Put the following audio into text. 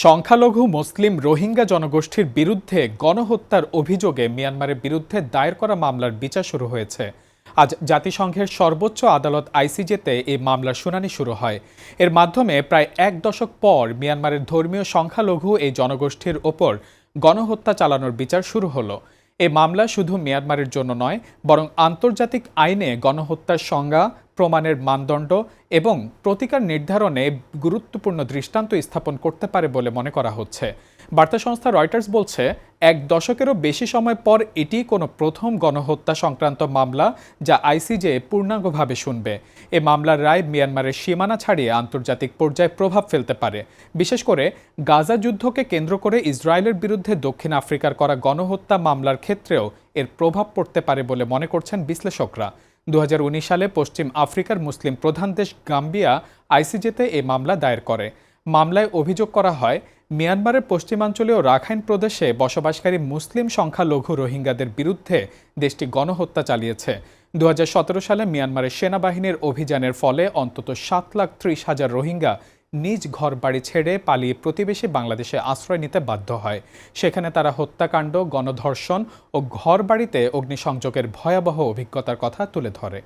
সংখ্যালঘু মুসলিম রোহিঙ্গা জনগোষ্ঠীর বিরুদ্ধে গণহত্যার অভিযোগে মিয়ানমারের বিরুদ্ধে দায়ের করা মামলার বিচার শুরু হয়েছে। আজ জাতিসংঘের সর্বোচ্চ আদালত আইসিজেতে এই মামলার শুনানি শুরু হয়। এর মাধ্যমে প্রায় এক দশক পর মিয়ানমারের ধর্মীয় সংখ্যালঘু এই জনগোষ্ঠীর ওপর গণহত্যা চালানোর বিচার শুরু হলো। এই মামলা শুধু মিয়ানমারের জন্য নয়, বরং আন্তর্জাতিক আইনে গণহত্যার সংজ্ঞা, প্রমাণের মানদণ্ড এবং প্রতিকার নির্ধারণে গুরুত্বপূর্ণ দৃষ্টান্ত স্থাপন করতে পারে বলে মনে করা হচ্ছে। বার্তা সংস্থা রয়টার্স বলছে, এক দশকেরও বেশি সময় পর এটি কোনো প্রথম গণহত্যা সংক্রান্ত মামলা যা আইসিজে পূর্ণাঙ্গভাবে শুনবে। এ মামলার রায় মিয়ানমারের সীমানা ছাড়িয়ে আন্তর্জাতিক পর্যায়ে প্রভাব ফেলতে পারে। বিশেষ করে গাজা যুদ্ধকে কেন্দ্র করে ইসরায়েলের বিরুদ্ধে দক্ষিণ আফ্রিকার করা গণহত্যা মামলার ক্ষেত্রেও এর প্রভাব পড়তে পারে বলে মনে করছেন বিশ্লেষকরা। 2019 সালে পশ্চিম আফ্রিকার মুসলিম প্রধান দেশ গাম্বিয়া আইসিজেতে এই মামলা দায়ের করে। মামলায় অভিযোগ করা হয়, মিয়ানমারের পশ্চিমাঞ্চলীয় রাখাইন প্রদেশে বসবাসকারী মুসলিম সংখ্যালঘু রোহিঙ্গাদের বিরুদ্ধে দেশটি গণহত্যা চালিয়েছে। 2017 সালে মিয়ানমারের সেনাবাহিনীর অভিযানের ফলে অন্তত 7,30,000 রোহিঙ্গা নিজ ঘরবাড়ি ছেড়ে পালিয়ে প্রতিবেশী বাংলাদেশে আশ্রয় নিতে বাধ্য হয়। সেখানে তারা হত্যাকাণ্ড, গণধর্ষণ ও ঘরবাড়িতে অগ্নিসংযোগের ভয়াবহ অভিজ্ঞতার কথা তুলে ধরে।